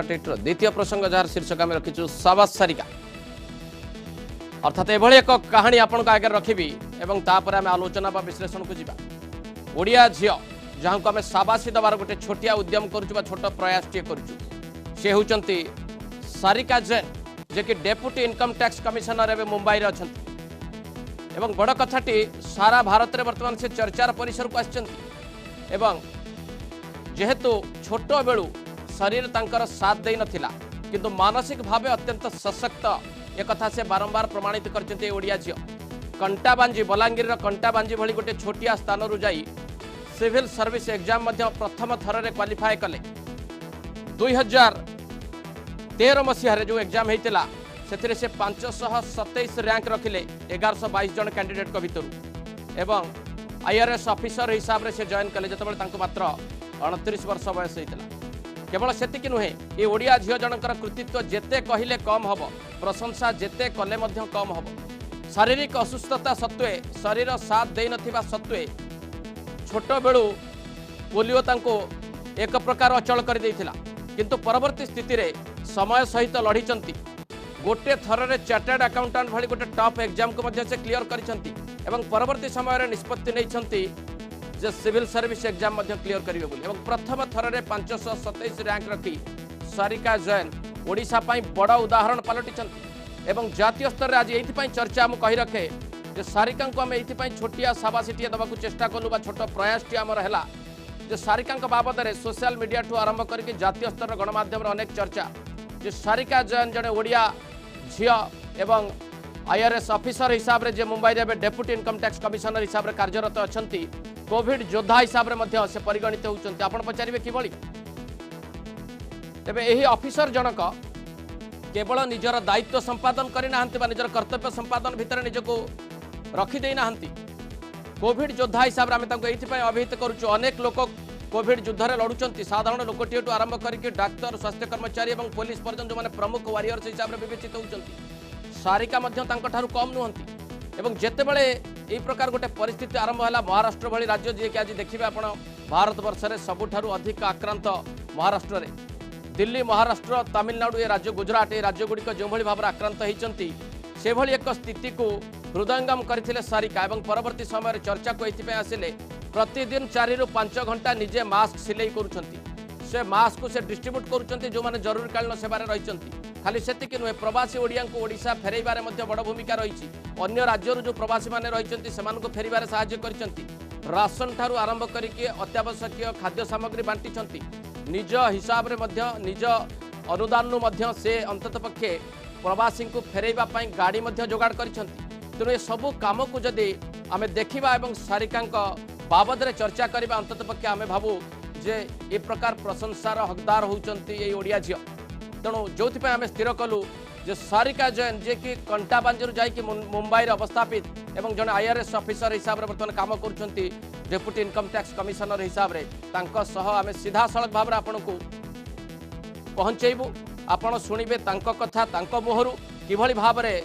Teeter द्वितीय प्रसंग jar शीर्षक आम रखीचु साबास सारिका अर्थात एभली एक कहानी आपण आगे रखी तापर आम आलोचना बा विश्लेषण को जीवा ओडिया झील जहाँ को आम साबासी दबार गोटे छोटिया उद्यम करुचु छोट प्रयास टे करुचु से होउचंती सारिका जैन जे कि डेप्यूटी इनकम टैक्स कमिशनर एवं मुंबई रे अछंती एवं बड़ कथाटी सारा भारत में वर्तमान से चर्चार परिसर को आछंती एवं जेहेतु छोट बेलू शरीर तांकर साथ दे नथिला किंतु मानसिक भाव अत्यंत सशक्त एक कथा से बारंबार प्रमाणित करछंती ओडिया झियो कंटाबांजी बलांगीर कंटाबांजी भली गोटे छोटिया स्थान रु जाई सिविल सर्विस एग्जाम मध्य प्रथम थर रे क्वालिफाई कले 2013 मसीह जो एग्जाम होता से 527 रैंक रखिले 1122 जन कैंडिडेट को भितर एवं आईआरएस ऑफिसर हिसाब से जॉइन कले जो मात्र 29 वर्ष बयस होता केवल सेतिक नुहे ये ओडिया झील जनकर कृतित्व जेते कहले कम हम प्रशंसा जेते कले कम हम शारीरिक असुस्थता सत्वे शरीर साथ दे नथिबा सत्वे छोट बेलू पोलियो तांको एक प्रकार अचल कर देइथिला किंतु परवर्ती स्थिति रे समय सहित लढ़ी गोटे थर रे चार्टर्ड अकाउंटेंट भली गोटे टॉप एग्जाम को मध्य से क्लियर करिसंती एवं परवर्ती समय रे निष्पत्ति नैछंती जे सिविल सर्विस एग्जाम मध्य क्लियर करिवे बोली एवं प्रथम थर रे 527 रैंक रखी सारिका जैन ओडिशा पई बड़ उदाहरण पलटिसंती एवं जातीय स्तर रे आज एथि पई चर्चा हम कहि रखे जे सारिका को हम एथि पई छोटिया साबासीटिया दबा को चेष्टा कलु बा छोट प्रयास टी हमर हैला जे सारिका बाबद में सोशल मीडिया ठू आरंभ करके जातीय स्तर गणमाध्यम अनेक चर्चा जे सारिका जैन जड़े ओडिया झील एवं आईआरएस ऑफिसर हिसाब से मुंबई में डेप्यूटी इनकम टैक्स कमिशनर हिसाब से कार्यरत अच्छा कोविड योद्धा हिसाब से परिगणित होती आप पचारे कि तेज यही ऑफिसर जनक केवल निजर दायित्व संपादन करना निजर कर्तव्य संपादन भितर निजको रखिदे ना कोविड योद्धा हिसाब से अभिहित करुचु अनेक लोक कोविड युद्ध में लड़ुंट साधारण लोकटी आरंभ करके डाक्तर स्वास्थ्य कर्मचारी और पुलिस पर्यटन जो प्रमुख वारियर्स हिसाब से विवेचित होती सारिका कम नुहति एवं जिते बड़े यही प्रकार गोटे परिस्थिति आरंभ है महाराष्ट्र भली राज्य जी कि आज देखिए आप भारत वर्ष में सबुठ अधिक आक्रांत महाराष्ट्र में दिल्ली महाराष्ट्र तमिलनाडु ये राज्य गुजरात ये राज्यगुड़िक जो भाव में आक्रांत होती से भली एक स्थिति को हृदयंगम करथिले सारिका एवं परवर्ती समय चर्चा को ये आसिले प्रतिदिन 4 ରୁ 5 घंटा निजे मास्क सिलाई करुछंती से मास्क को से डिस्ट्रीब्यूट करुछंती जो माने जरूरीकालीन सेवारे रहिछंती खाली सेतिक नुहे प्रवासी ओडिया को ओडिशा फेरैबारे मध्य बड़ भूमिका रही अन्य राज्य जो प्रवासी माने रहिछंती सेमानको फेरैबारे सहायता करिछंती राशन ठारू आरंभ करके अत्यावश्यक खाद्य सामग्री बांटीछंती निज हिसाब रे मध्य निज अनुदान नु मध्य से अंतत पक्षे प्रवासी को फेरैबा पई गाड़ी मध्य जोगाड़ करिछंती तेणु ये सबू कम को जदि आम देखा और सारिका बाबद रे चर्चा करबा अंतत पक्षे आम भावु जे ए प्रकार प्रशंसार हकदार होउचंती ए ओडिया झियो तेणु जो आम स्थिर कलु जे सारिका जैन जे कि कंटाबांजी जाकि मुंबई अवस्थापित एवं जन आईआरएस ऑफिसर हिसाब से बर्तमान काम करुछंती डेप्यूटी इनकम टैक्स कमिशनर हिसाब से आम सीधा सड़क भाव में आपन को पहुंचेबू आपण शुणिबे तांको कथा तांको मुहरु किभली भाव में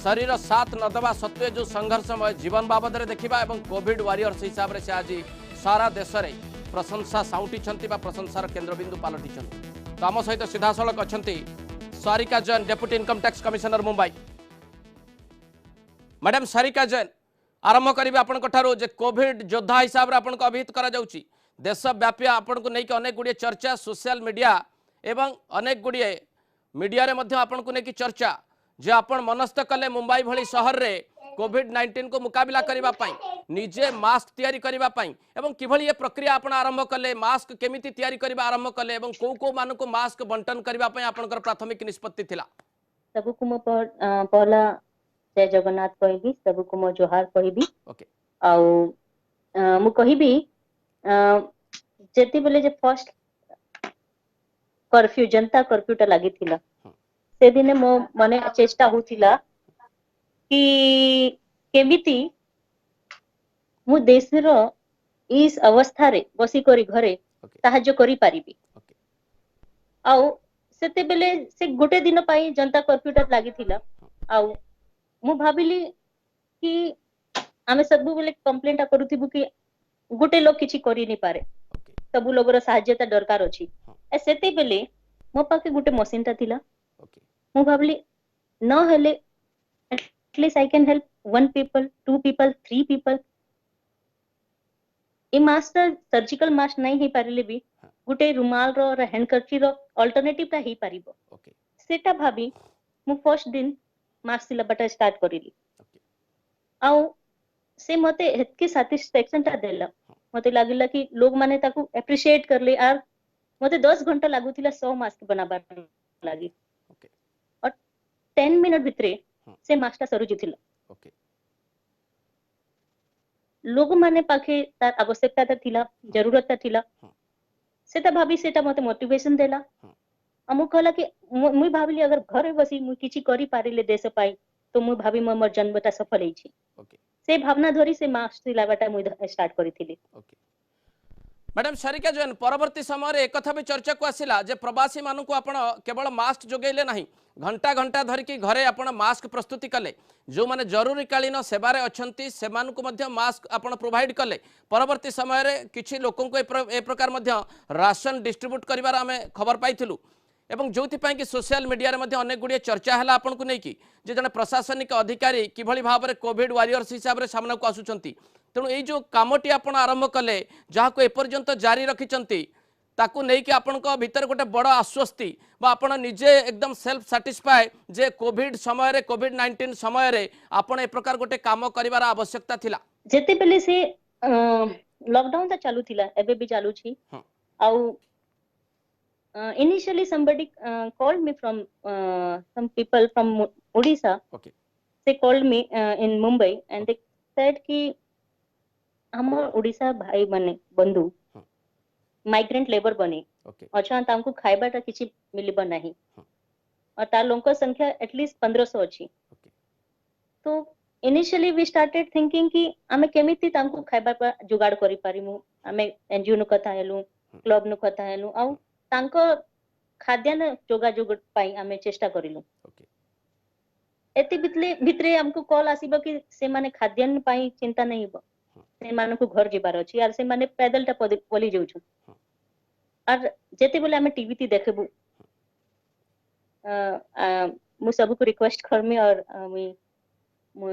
शरीर साथ नदवा सत्वे जो संघर्षमय जीवन बाबद में देखा और कोविड वारियर्स हिसाब से आज सारा देश में प्रशंसा साउटी प्रशंसार केन्द्रबिंदु पलटि तो आम सहित सीधा सड़क अच्छा Sarika Jain deputy income tax commissioner Mumbai madam Sarika Jain आरंभ करेंगे आपंठ जे कोविड योद्धा हिसाब से आपको अभिहित करा देशव्यापी आपन को लेकिन अनेक गुड़िए चर्चा सोशल मीडिया एवं अनेक गुड़िए मीडिया रे मध्य आपन को लेकिन चर्चा जे आपण मनस्थ कले मुंबई भली शहर रे कोविड-19 को मुकाबला करिबा पई निजे मास्क तैयारी करिबा पई एवं किभली ये प्रक्रिया आपण आरंभ कले मास्क केमिति तैयारी करिबा आरंभ कले एवं को मान को मास्क बंटन करिबा पई आपनकर प्राथमिक निष्पत्ति थिला सबु को मो पहला जय जगन्नाथ कहबी सबु को मो जोहार कहबी ओके आउ मु कहबी जेति बेले जे फर्स्ट कर्फ्यू जनता कर्फ्यूटा लागि थिला से दिन मो माने चेष्टा होतिला कि केमिति मु देश रो इस अवस्था रे बसी करी घरे सहाय्य करी पारिबी आउ सेते बेले से गोटे दिन पाई जनता कर्फ्यूटा लागि थिला आउ मु भाबिली कि आमे सब बेले कंप्लेंट करूथिबु कि गोटे लोग किछि करी नि पारे सब लोगर सहायता दरकार अछि सेते बेले मो पाखे गुटे मशीन टा थिला ओके मु भाबली न हेले at least I can help one people two people three people a mask surgical mask नहीं हे पारिले भी हाँ। गुटे रुमाल रो हैंडकर्ची रो अल्टरनेटिव टा हे पारिबो ओके सेटा भाबी मु फर्स्ट दिन मास्क सिलाबाटा स्टार्ट करिली ओके आउ से मते हेतकी सैटिस्फैक्शन टा देला मते लागिला कि लोग माने ताकू एप्रिशिएट करले आर मते 10 घंटा लागुतिला 100 मास्क बनाबार लागी ओके और 10 मिनट भितरे हाँ। से मास्क टा सरू जुथिला ओके लोग माने पाखे तार आवश्यकता ता थिला जरूरत ता थिला हाँ। सेटा भाबी सेटा मते मोटिवेशन देला हाँ। अमु कहला कि मुई भाबिली अगर घरे बसी मुई किछि करि पारिले देश पाई तो मुई भाबी मोर जन्मटा सफल हेछि ओके से भावना धरी से मास्क सिलाबाटा मुई स्टार्ट करिथिली ओके मैडम सरिका जैन परवर्ती समय एक भी चर्चा को आसिला जे प्रवासी मानक आपण केवल मास्क जोगेले नहीं घंटा घंटा धरिकी घरे आपण मास्क प्रस्तुति कले जो माने जरूरीकालीन सेवारे अच्छंती सेमानकु मध्य मास्क आपण प्रोवाइड कले परवर्ती समय रे किछि लोकन को ए प्रकार मध्य राशन डिस्ट्रीब्यूट करिवार आमे खबर पाइथिलु एवं जोथिपाई कि सोशल मीडिया रे मध्य अनेक गुड़िए चर्चा है आपन को नहीं जे जने प्रशासनिक अधिकारी किभली भाव में कोविड वारियर्स हिसाब से सामना को आसुचंती तेणु ये जो कामटी आपण आरंभ कले जहाँ को एपर्यंत जारी रखिचंती ताकू नहीं कि आपण भीतर गोटे बड़ आश्वस्ति बा आपण निजे एकदम सेल्फ सैटिस्फाई जे कोविड समय रे कोविड 19 समय रे आपण ए प्रकार गोटे काम करिवार आवश्यकता थिला जेते पहले से लॉकडाउन ता चालू थिला एबे भी चालू छी हाँ। आउ initially somebody called me from some people from Odisha okay they called me in Mumbai and they said कि हम ओडिशा भाई बने बंधु हाँ। माइग्रेंट लेबर बने ओके अच्छा तांको खाइबाटा किछि मिलिबो नहीं हाँ। और तार लोगों संख्या एटलीस्ट 1500 अछि ओके तो इनिशियली वी स्टार्टेड थिंकिंग कि आमे केमिति तांको खाइबा पर जुगाड़ करि पारिमु आमे एनजीओ नु कथा हेलु क्लब नु कथा हेलु आउ तांको खाद्यान्न जोगाजोग पाई आमे चेष्टा करिलु ओके एति भितरे हमको कॉल आसीबो कि से माने खाद्यान्न पाई चिंता नहीं हो से माने को घर जिबार अछि आर से माने पैदल टा पली जाउछु और जेते बोले हमें टीवी ती देखबु मु सब को रिक्वेस्ट करमी और मु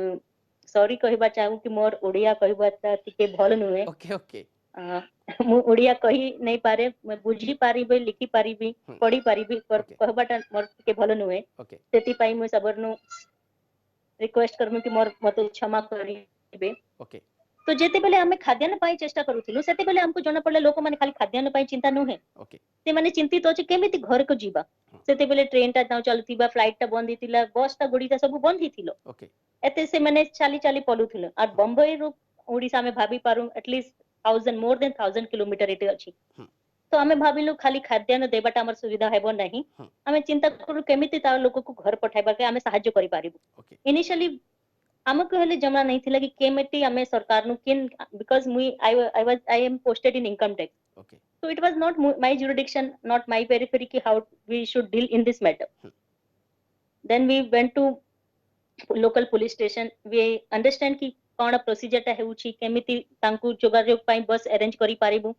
सॉरी कहबा चाहू कि मोर ओडिया कहबा ता तिके भल नुहे ओके ओके मु ओडिया कही नहीं पारे मैं बुझी पारिबे लिखि पारिबी पढ़ी पारिबी पर कहबाटा मोर तिके भल नुहे ओके सेति पाई मु सबरनु रिक्वेस्ट करमी कि मोर मते क्षमा करिबे ओके तो जेते बेले हमें खाद्यान्न पाई चेष्टा करूथिलु सेते बेले हमको जना पड़ले लोक माने खाली खाद्यान्न पाई चिंता नुहे ओके से माने चिंतित अछि केमिति घर को जीवा सेते बेले ट्रेन टा चलतिबा फ्लाइट टा बंद हितिला बस टा गुडी टा सब बंद हितिलो ओके एते से माने चाली चाली पलुथिलो और बम्बई रो ओडिसा में भाबी पारु एटलीस्ट 1000 मोर देन 1000 किलोमीटर एटे अछि तो हमें भाबिलु खाली खाद्यान्न देबाटा हमर सुविधा हेबो नहीं हमें चिंता करू केमिति ता लोक को घर पठाइबा के हमें सहायता करि पारिबु इनिशियली हमको हेले जमा नहीं थिला कि केमिति हमें सरकार नु किन because I am posted in income tax okay so it was not my jurisdiction not my periphery ki how we should deal in this matter then we went to local police station we understand ki cone procedure ता हेउची केमिति तांकु जोगाजोग पाई बस arrange करि पारिबु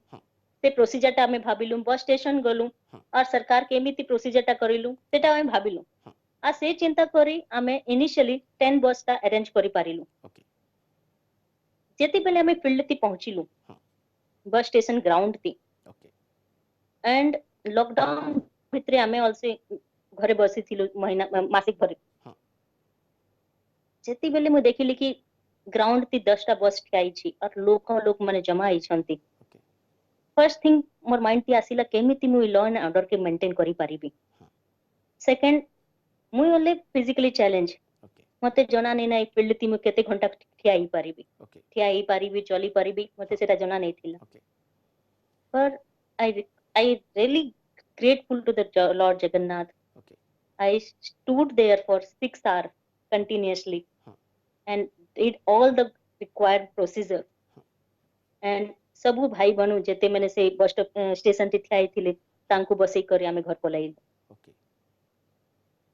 से procedure ता हमें भाबिलु bus station गलु और सरकार केमिति प्रोसीजर ता करिलु सेटा हमें भाबिलु आ से चिंता करी हमें इनिशियली 10 बस ता अरेंज करि पारिलु ओके जेति बेले हमें फील्ड ती पहुंचिलु बस स्टेशन ग्राउंड ती एंड लॉकडाउन भितरे हमें ऑल्सो घरे बसी थिलु महीना मासिक भरे जेति बेले मु देखिली कि ग्राउंड ती 10 टा बस ठियाई छी और लोक माने जमा आइ छंती फर्स्ट थिंग मोर माइंड ती आसीला केमिति मु लॉ एंड ऑर्डर के मेंटेन करि पारिबी सेकंड मु ओनली फिजिकली चैलेंज मते जना नै नै फील्ड ती मु केते घंटा ठियाई पारिबी चली पारिबी मते सेटा जना नै थिला पर I really grateful to the Lord Jagannath. I stood there for 6 hours continuously and did all the required procedure. And सबु भाई बनु जेते मैंने से बस स्टेशन ती थाई थिले तांको बसई करी आमे घर पलाई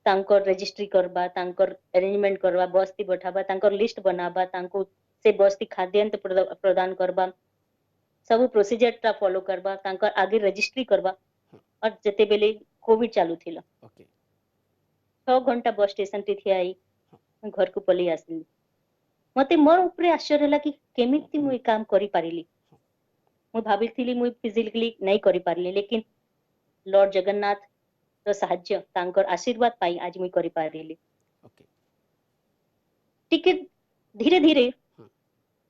तांकर रजिस्ट्री करबा तांकर अरेंजमेंट करबा बस ती बैठाबा तांकर लिस्ट बनाबा तांको से बस ती खाद्यान्न प्रदान करबा सब प्रोसीजर टा फॉलो करबा तांकर आगे रजिस्ट्री करबा और जते बेले कोविड चालू थिला ओके 6 घंटा बस स्टेशन टी थी आई घर को पली आसिली मते मोर ऊपर आश्चर्य होला कि केमिति मु काम करि पारिली मु भाबिथिली मु फिजिकली नहीं करि पारली लेकिन लॉर्ड जगन्नाथ रो साहाय्य तांकर आशीर्वाद पाई आज मु करि पारिली ओके टिके धीरे धीरे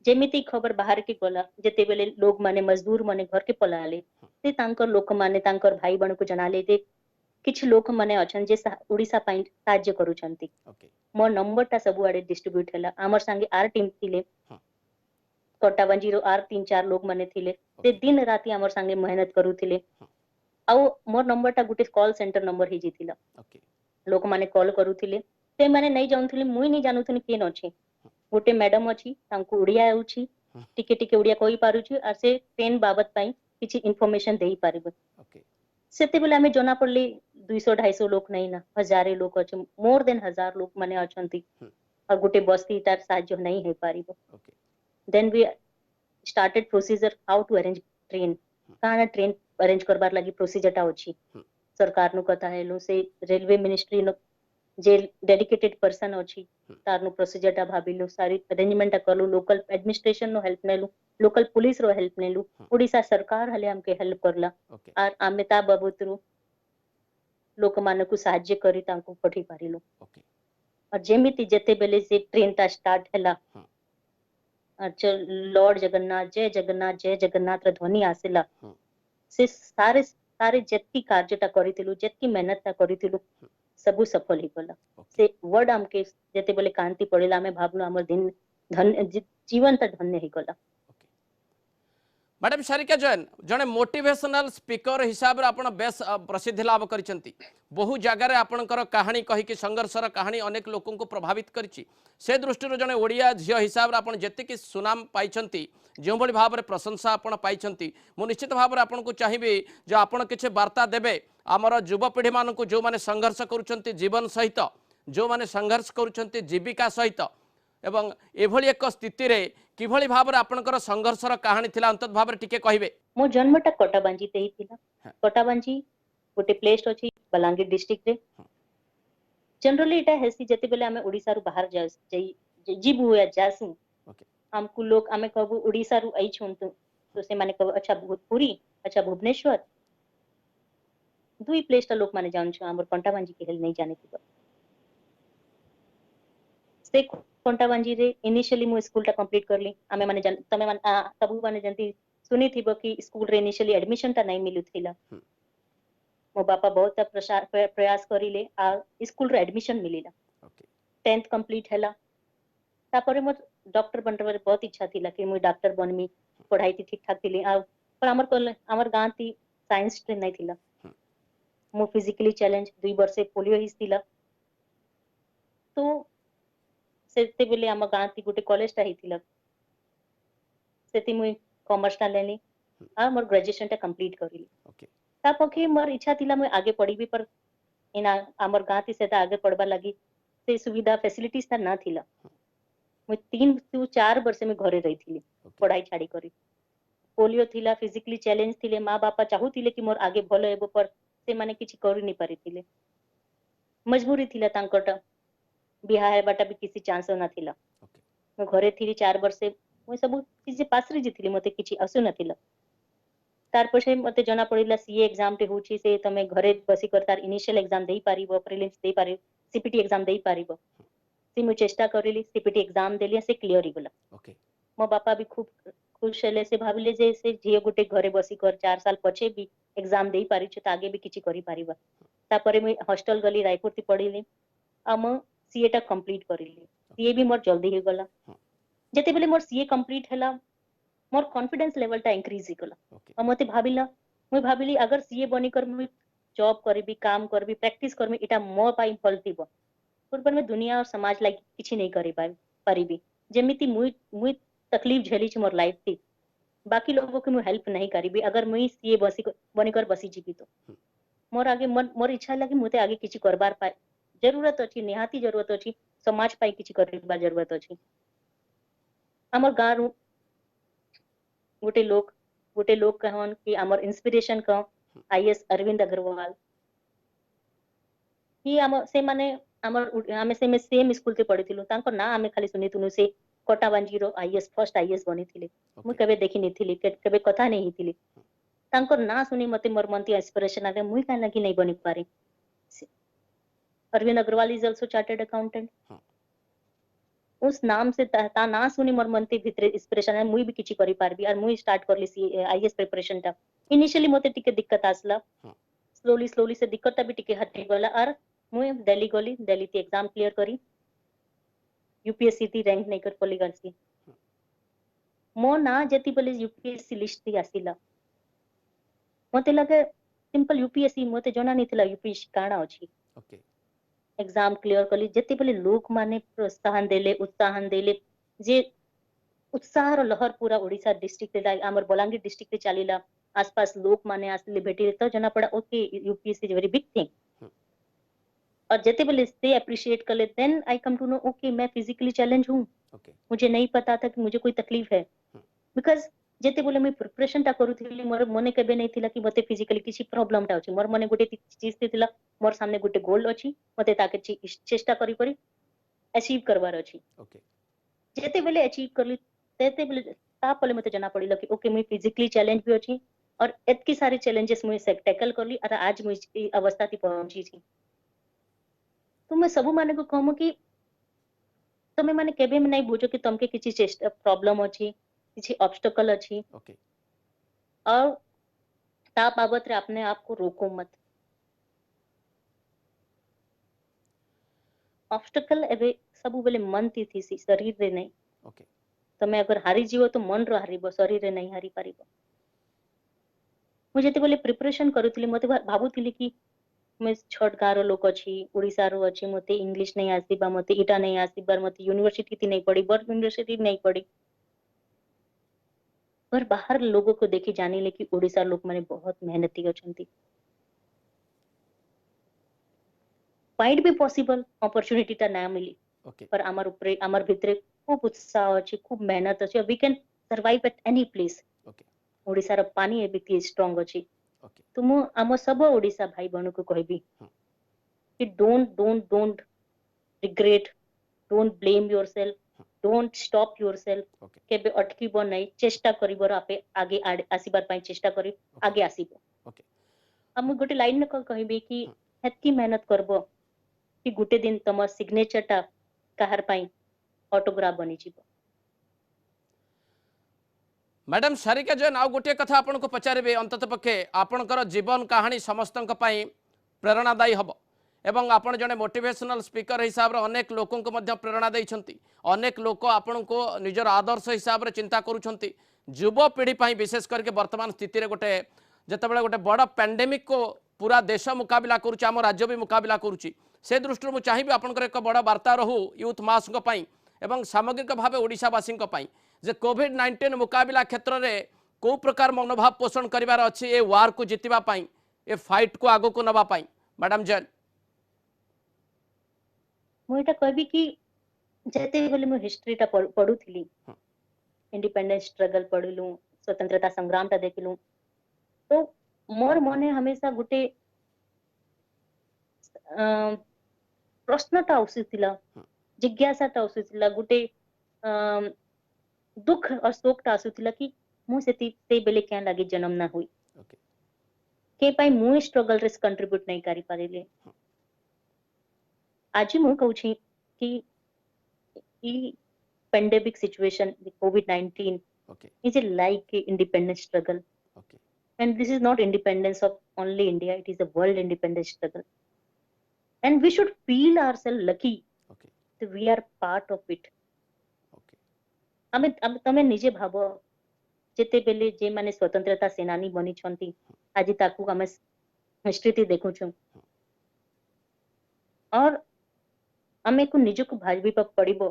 जेमिति खबर बाहर के गला जेते बेले लोग माने मजदूर माने घर के पलाले ते तांकर लोक माने तांकर भाई बहन को जनाले ते किछ लोक माने अछन जे ओडिसा पाई साहाय्य करूछंती ओके मोर नंबर ता सब आडे डिस्ट्रीब्यूट हला हमर संगे आर टीम थिले कोटाबंजी रो आर 3-4 लोग माने थिले ते दिन राती हमर संगे मेहनत करूथिले आ मोर नंबर ता गुटे कॉल सेंटर नंबर ही जितिला ओके लोक माने कॉल करूथिले ते माने नहीं जानथिले मुई नहीं जानथुनी केन अछि गोटे मैडम अछि तांको उड़िया आउछि टिके टिके उड़िया कहि पारुछि आ से ट्रेन बाबत पाई किछि इंफॉर्मेशन देई पारिबो ओके सेते बेले हमें जना पड़ली 200-250 लोक नहीं ना हजारे लोक अछि मोर देन 1000 लोक माने अछंती और गोटे बस्ती तार साहाय्य नहीं हे पारिबो okay then we started procedure how to arrange train काना ट्रेन अरेंज करबार लागि प्रोसीजर टा अछि सरकार नु कथा हेलो से रेलवे मिनिस्ट्री नो जे डेडिकेटेड पर्सन अछि तार नु प्रोसीजर टा भाबिलो सारी अरेंजमेंट टा करलो लोकल एडमिनिस्ट्रेशन नो हेल्प नेलु लोकल पुलिस रो हेल्प नेलु ओडिसा सरकार हले हमके हेल्प करला ओके आर अमिताभ बाबूतरु लोक मानकु साहाय्य करी तांको पठी पारिलो ओके और जेमिति जेते बेले से ट्रेन ता स्टार्ट हला अच्छा लॉर्ड जय जगन्नाथ र ध्वनि आसिला से सारे सारे जत्ती कार्यटा करितिलु जत्ती मेहनत ता करितिलु सबु सफल ही गला से वर्ड हमके जेते बेले कांति पड़िला हमें भाबलो हमर दिन धन्य जीवन ता धन्य ही गला मैडम सारिका जैन जड़े मोटिवेशनल स्पीकर हिसाब रे आपण बेस प्रसिद्धि लाभ करिसेंती बहु जगार आपणकर कहानी कहीकि संघर्षर कहानी अनेक लोकों को प्रभावित करिछि से दृष्टि जड़े ओडिया झील हिसाब रे आपण जेतिकी सुनाम पाइछंती जो भली भाव में प्रशंसा आपण पाइछंती मु निश्चित भाव में आपन को चाहिबी जे आपण किछि वार्ता देबे आमर युवपीढ़ी मान को जो माने संघर्ष करुछंती जीवन सहित जो माने संघर्ष करुछंती जीविका सहित एवं एभली एक स्थिति रे किभली भाव रे आपनकर संघर्षर कहानी थिला अंतत भाव रे टिके कहिबे मो जन्मटा कोटाबांजी ते ही थिला कोटाबांजी गोटे प्लेस अछि बलांगीर डिस्ट्रिक्ट रे जनरली एटा हेसी जते बेले हमें ओडिसा रु बाहर जाई जीबु या जासु हमकु लोग हमें कहबु ओडिसा रु आई छुंतु तो से माने कहबु अच्छा भोजपुरी अच्छा भुवनेश्वर दुई प्लेस ता लोक माने जान छ हमर कोटाबांजी के हेल नहीं जाने थिबा से कोटाबांजी रे इनिशियली मो स्कूल टा कंप्लीट करली हमें माने तमे माने तबु माने जंती सुनी थिबो कि स्कूल रे इनिशियली एडमिशन ता नहीं मिलु थिला मो बापा बहुत प्रयास करिले आ स्कूल रे एडमिशन मिलिला 10th कंप्लीट हैला तापरे मो डॉक्टर बनबार बहुत इच्छा थिला कि मु डॉक्टर बनमी पढ़ाई थी ठीक ठाक थिली आ पर हमर गां थी साइंस स्ट्रीम नहीं थिला मो फिजिकली चैलेंज 2 वर्ष पोलियो हिस थिला तो सेते बेले हम गां थी गोटे कॉलेज ता हिथिला सेति मु कॉमर्स ता लेनी आ मोर ग्रेजुएशन ता कंप्लीट करिली ता पखे मोर इच्छा थिला मु आगे पढ़ीबी पर इना हमर गां थी सेता आगे पढ़बा लगी से सुविधा फैसिलिटीज ता ना थिला मु 3 से 4 वर्ष में घरे रही थिली पढ़ाई छाड़ी करी पोलियो थिला फिजिकली चैलेंज थिले माँ बापा चाहूतिले कि मोर आगे भलो हेबो पर से माने किछि करि नि पारिथिले मजबूरी थिला तांकटा बिहा हेबाटा भी किसी चांस ना थिला मु घरे थिली 4 वर्ष मु सब चीज पास रे जिथिली मते किछि असु न थिला तार पछे मते जना पड़िला सीए एग्जाम टे होछि से तमे घरे बसी कर तार इनिशियल एग्जाम देई पारिबो प्रीलिम्स देई पारिबो सीपीटी एग्जाम देई पारिबो से मु चेष्टा करिली सीपीटी एग्जाम देली से क्लियर ही गला मो बापा भी खूब खुश हेले से भाबिले जे से झियो गुटे घरे बसी कर 4 साल पछे भी एग्जाम देई पारि छ त आगे भी किछि करि पारिबा तापरे मु हॉस्टल गली रायपुर ती पढिली हम सीए टा कंप्लीट करिली सीए भी मोर जल्दी ही गला जते बेले मोर सीए कंप्लीट हला मोर कॉन्फिडेंस लेवल टा इंक्रीज ही गला मते भाबिली अगर सीए बनी कर मु जॉब करबी काम करबी प्रैक्टिस करबी इटा मो पाई फल थिबो पर मैं दुनिया और समाज लाइक किछि नहीं करि पारिबी जेमिति मुई तकलीफ झेली छ मोर लाइफ थी बाकी लोगों की मु हेल्प नहीं करिबी अगर मुई सीए बनी कर बसी जीबी तो मोर आगे मोर इच्छा लगी मुते आगे किछि करबार पाए जरूरत अछि निहाती जरूरत अछि समाज पाई किछि करबा जरूरत अछि हमर गारू गोटे लोक कहन कि हमर इंस्पिरेशन क आईएएस अरविंद अग्रवाल कि आम से माने आमर आमे से में सेम स्कूल ते पढ़िथिलु तांको ना आमे खाली सुनिथुनु से कोटाबांजी रो आईएएस फर्स्ट आईएएस बनिथिले मु ओके केबे देखि निथिली केबे कथा नहीं हिथिली तांको ना सुनी मते मोर मनती इंस्पिरेशन आगे मुई काना कि नहीं बनि पारे Arvind Agrawal is also chartered accountant हाँ उस नाम से ता ना सुनी मोर मनती भितरे इंस्पिरेशन है मुई भी किछि करि पारबी और मुई स्टार्ट करली सी आईएएस प्रिपरेशन टा इनिशियली मते टिके दिक्कत आसला हाँ स्लोली स्लोली से दिक्कत भी टिके हटि गला और मुई दिल्ली गली दिल्ली ते एग्जाम क्लियर करी यूपीएससी ती रैंक नहीं कर पली गलसी मो ना जति बोले यूपीएससी लिस्ट ती आसिला मते लगे सिंपल यूपीएससी मते जणा नहीं थिला यूपीएससी काणा अछि ओके एग्जाम क्लियर कली जति बोले लोक माने प्रोत्साहन देले उत्साहन देले जे उत्साह रो लहर पूरा ओडिसा डिस्ट्रिक्ट रे हमर बलांगीर डिस्ट्रिक्ट रे चलीला आसपास लोक माने आसले भेटिले तो जना पड़ा okay UPSC is very big thing हाँ और जते बोले से अप्रिशिएट कर ले then I come to know okay मैं फिजिकली चैलेंज हूँ ओके मुझे नहीं पता था कि मुझे कोई तकलीफ है हाँ बिकॉज जेते बोले मैं प्रिपरेशन टा करूथिली मोर मने केबे नहीं थिला कि मते फिजिकली किछि प्रॉब्लम टा अछि मोर मने गोटे चीज थिला मोर सामने गोटे गोल अछि मते ताके चेष्टा करी करी अचीव करवार अछि ओके जेते बेले अचीव करली तेते बेले ता पले मते जना पड़िला कि ओके मैं फिजिकली चैलेंज भी अछि और एतकी सारे चैलेंजेस मुझे से टैकल करली और आज मुझे ई अवस्था थी पहुंची छी तो मैं सबु माने को कहमु कि तमे माने केबे में नहीं बुझो कि तमके किछि चेष्टा प्रॉब्लम अछि किछि ऑब्स्टेकल अछि ओके और ता बाबत रे अपने आप को रोको मत ऑब्स्टेकल एबे सबु बेले मन थी शरीर रे नहीं ओके तमे अगर हारी जीवो तो मन रो हारिबो शरीर रे नहीं हारी पारिबो मुझे बोले प्रिपरेशन करूथिली मते भाबुथिली कि मैं छोट गारो लोक अछि ओडिसा रो अछि मते इंग्लिश नहीं आसीबा मते इटा नहीं आसीबा मते यूनिवर्सिटी थी नहीं पढ़ी बड़ यूनिवर्सिटी नहीं पढ़ी पर बाहर लोगों को देखी जानी ले कि ओडिसा लोक माने बहुत मेहनती अछंती माइट बी पॉसिबल अपॉर्चुनिटी ता ना मिली ओके पर आमार ऊपर आमार भितरे खूब उत्साह अछि खूब मेहनत अछि we can survive at any place okay Odisha रो पानी एबी स्ट्रांग अछि ओके तो मु आम सब ओडिसा भाई बहन को कहबी हाँ कि don't regret don't blame yourself हाँ डोंट स्टॉप योरसेल्फ ओके केबे अटकीबो नहीं चेष्टा करिबर आपे आगे आसीबार पई चेष्टा करी ओके आगे आसीबो ओके अब मु गोटे लाइन में कहबी कि हाँ हेतकी मेहनत करबो कि गुटे दिन तम सिग्नेचर टा काहार पई ऑटोग्राफ बनी जीवो मैडम सारिका जैन आउ गोटे कथा आपन को पचारे अंतत पक्षे आपणकर जीवन कहानी समस्त प्रेरणादायी हम एवं आपण जड़े मोटिवेशनल स्पीकर हिसाब रे अनेक लोकों को मध्य प्रेरणा देइछंती अनेक लोक आपण को निजर आदर्श हिसाब रे चिंता करूछंती युवपीढ़ी पई विशेष करके वर्तमान स्थिति रे गोटे जेतेबेले गोटे बड़ पैंडेमिक को पूरा देश मुकाबिला करुच्ची आम राज्य भी मुकाबिला करुच्ची से दृष्टि मुझे चाहिए आपंकर एक बड़ वार्ता रहू यूथ मास एवं सामग्रिक भाव ओडिशावासी जे कोविड-19 मुकाबिला क्षेत्र में कौ प्रकार मनोभाव पोषण करार अच्छी ए वार को जितवा ए फाइट को आगो को नवाई मैडम जैन मुझे कहबी कि जेते बेले मु हिस्ट्री टा पढुथिली इंडिपेंडेंस स्ट्रगल पढ़लू स्वतंत्रता संग्राम टा देखलू तो मोर मने हमेशा गुटे प्रश्नटा आସୁଥିଲା जिज्ञासाटा आସୁଥିଲା गुटे दुख और शोकटा आସୁଥିଲା कि मु से बेले क्या लगे जन्म ना हुई के पाई मु स्ट्रगल रे कंट्रीब्यूट नहीं करी पारिले आज मु कहू छी कि ई पेंडेमिक सिचुएशन कोविड-19 is a like a independence struggle and this is not independence of only India it is a world independence struggle and we should feel ourselves lucky that we are part of it तमे निजे भाबो जेते बेले जे माने स्वतंत्रता सेनानी बनी छंती आज ताकू हमें हिस्ट्री देखु छु और हमें को निज को भाबी पड़िबो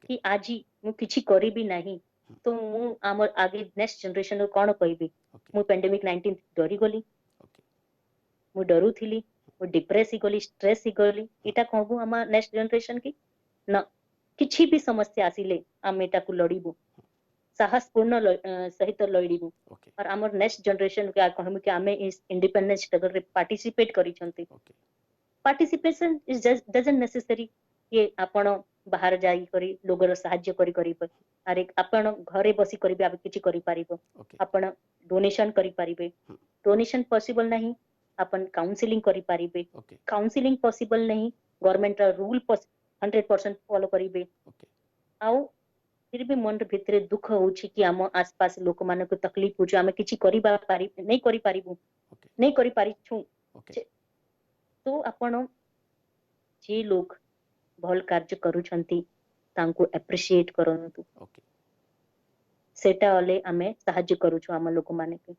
कि आज मु किछि करी भी नहीं तो मु आमर आगे नेक्स्ट जनरेशन को कोन कहबी मु पेंडेमिक 19 डरी गली मु डरू थिली मु डिप्रेस गली स्ट्रेस गली इटा कहबो हम नेक्स्ट जनरेशन की न किछि भी समस्या आसिले हम एटा को लड़ीबू साहसपूर्ण सहित लड़ीबू और आमर नेक्स्ट जनरेशन के कहबो कि हमें इस इंडिपेंडेंस स्ट्रगल रे पार्टिसिपेट करी छंती participation is just doesn't necessary ये आपण बाहर जाई करी लोगर सहाय्य करी करी अरे आपण घरे बसी करी भी आप किछि करी पारिबो ओके आपण डोनेशन करी पारिबे डोनेशन पॉसिबल नहीं अपन काउंसलिंग करी पारिबे ओके काउंसलिंग पॉसिबल नहीं गवर्नमेंट रूल 100% फॉलो करिबे ओके आउ फिर भी मन भितरे दुख होउछि कि आम आसपास लोक मान को तकलीफ होछि आमे किछि करिबा पारि नहीं करि पारिबु ओके नहीं करि पारि छु ओके तो आपण जे लोग भल कार्य करूछंती तांको एप्रिशिएट करंतु ओके सेटा अले आमे सहाय्य करूछु आम लोक माने के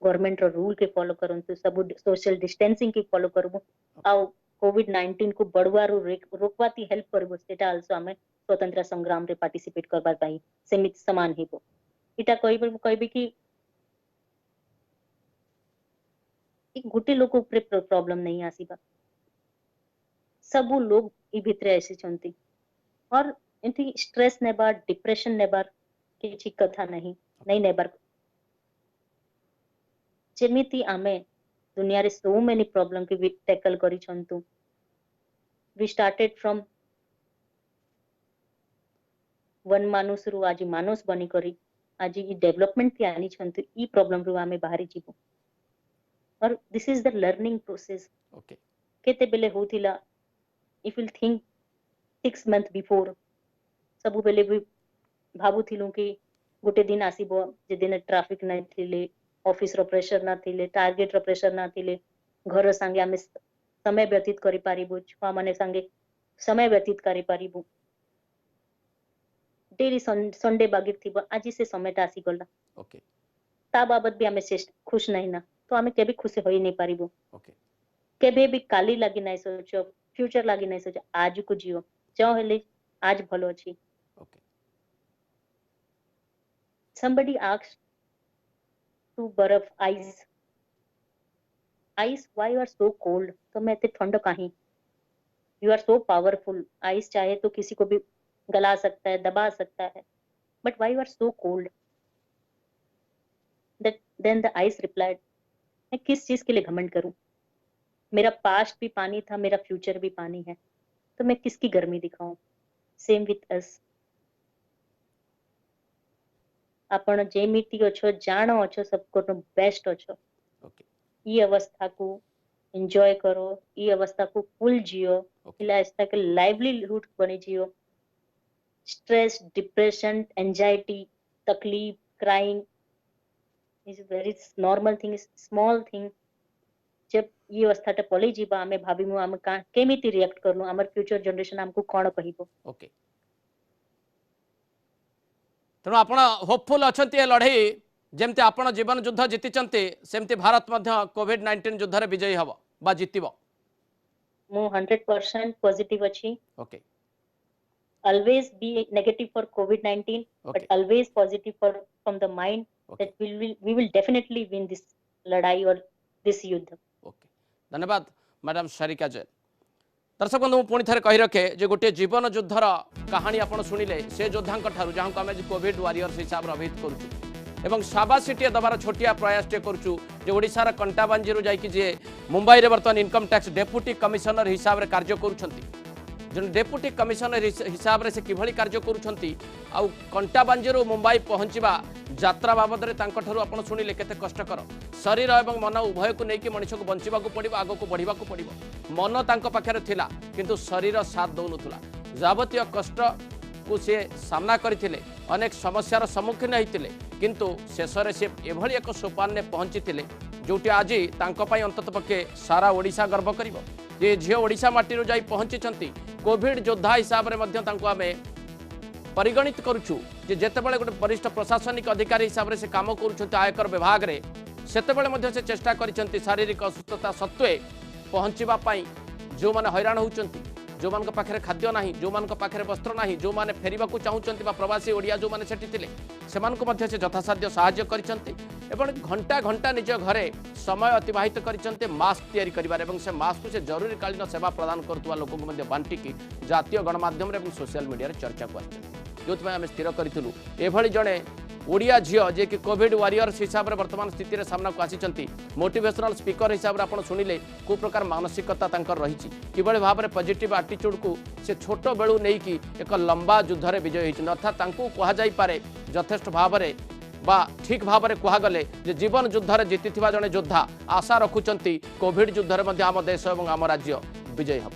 गवर्नमेंट रो रूल के फॉलो करंतु सब सोशल डिस्टेंसिंग के फॉलो करबो आउ कोविड-19 को बड़वारू रोकवाती हेल्प करबो सेटा आल्सो आमे स्वतंत्र संग्राम रे पार्टिसिपेट करबा पाई सेमित समान हेबो इटा कहबे कि एक गुटे लोक ऊपर प्रॉब्लम नहीं आसीबा सब लोग ई भितरे ऐसे चंती और एंती स्ट्रेस नेबार डिप्रेशन नेबार किछि कथा नहीं नेबार जेमिति आमे दुनिया रे सो मेनी प्रॉब्लम के टैकल करी छंतु वी स्टार्टेड फ्रॉम वन मानुस रु आज मानुस बनी करी आज ई डेवलपमेंट के आनी छंतु ई प्रॉब्लम रु आमे बाहरी जीवो और this is the learning process okay केते बेले होतिला if will think 6 month before सब बेले भी भाबुथिलु कि गोटे दिन आसीबो जे दिन ट्रैफिक नै थिले ऑफिस रो प्रेशर ना थिले टारगेट रो प्रेशर ना थिले घर संगे आमे समय व्यतीत करि पारिबो छुआ माने संगे समय व्यतीत करि पारिबो डेली संडे बागिर थिबो आज से समयटा आसी गला ओके ता बाबत भी आमे खुश नहीं ना तो आमे केबे खुश होई नहीं पारिबो ओके केबे भी काली लागी नहीं सोचो फ्यूचर लागी नहीं सोचो आज को जियो जो हेले आज भलो अछि ओके somebody asked to बर्फ ice why you are so cold तो मैं इतने ठंड काहे you are so powerful ice चाहे तो किसी को भी गला सकता है दबा सकता है but why you are so cold that then the ice replied मैं किस चीज के लिए घमंड करूं मेरा पास्ट भी पानी था मेरा फ्यूचर भी पानी है तो मैं किसकी गर्मी दिखाऊं सेम विथ अस आपण जेमिति अछो जानो अछो सबको बेस्ट अछो ओके ई अवस्था को एंजॉय करो ई अवस्था को फुल जियो ओके इला अवस्था के लाइवलीहुड बनी जियो स्ट्रेस डिप्रेशन एंजाइटी तकलीफ crying is very normal thing small thing जब ई अवस्था टे पले जीबा हमें भाबीमु हम का केमिति रिएक्ट करनु हमर फ्यूचर जनरेशन हमको कोन कहिबो ओके तेणु आपण होपफुल अच्छा ये लड़े जमती आपण जीवन युद्ध जीति सेमती भारत कोविड-19 युद्ध रे विजयी हम बा जीतब मु 100% पॉजिटिव अछि okay always be negative for covid-19 Okay. but always positive from the mind Okay. that we will definitely win this लड़ाई और this युद्ध ओके धन्यवाद मैडम सारिका जैन दर्शक बंधु पुणी थे कही रखे जे गोटे जीवन युद्धर कहानी आप शुणिले से योद्धा जहाँ को आम कोविड वारियर्स हिसाब से अभिहित करुँ शाबाशीटे दबार छोटिया प्रयासटे करुँ ओडार कंटाबांजी जाकि जे मुंबई में बर्तमान इनकम टैक्स डेप्यूटी कमिशनर हिसाब से कार्य करुँच जो डेप्यूटी कमिशनर हिसाब से किभली कार्य करुँच आउ कंटाबांजी मुंबई पहुँचवा यात्रा बाबद आप शुणिले केते कष्टकर शरीर और मन उभय को लेकिन मनीष को बंचा पड़ो आग को बढ़ा पड़ो मन पाखे थिला किंतु शरीर साथ दौनुला जावतीय कष्ट को सी सामना करते अनेक समस्यार सम्मुखीन होते किंतु शेष में सी एभली एक सोपान में पहुँची जोटी आज अंतत पक्षे सारा ओडिशा गर्व कर झील ओडिशा माटी जा पहुँची कोविड योद्धा हिसाब से आम परिगणित करुचु जेतेबेले गोटे वरिष्ठ प्रशासनिक अधिकारी हिसाब से काम करुछंती आयकर विभाग रे सेतेबेले से चेष्टा करिसंती शारीरिक असुस्थता सत्वे पहुँचवा जो माने हैरान होउचंती जो मान पाखे खाद्य ना जो मान पाखे वस्त्र ना जो माने फेरिबा को चाहूचंती बा प्रवासी ओडिया जो माने सेठी थिले सेमानकु मध्य से यथासाध्य सहाय्य करिसंती एवं घंटा घंटा निज घरे समय अतिबाहित करिसंती मास्क तैयारी करिबार एवं से मास्क को से जरूरीकालीन सेवा प्रदान करतुवा लोकक मध्य बांटिकी जातीय गणमाध्यम रे एवं सोशल मीडिया रे चर्चा को आछन जो आम स्थिर करूँ एभली जड़े ओडिया झील जे कि कोविड वारियर्स हिसाब से वर्तमान स्थिति सामना को आसी मोटिवेशनल स्पीकर हिसाब से आप शुणिले को प्रकार मानसिकता रही किभली भाव में पॉजिटिव एटीट्यूड को से छोट बेलू नहीं कि एक लंबा युद्ध में विजय होती अर्थात कहुपे यथेष्ट भाव में बा ठीक भाव में कहगले जीवन युद्ध में जीति जड़े योद्धा आशा रखुंट कोविड युद्ध में आम देश और आम राज्य विजयी हम।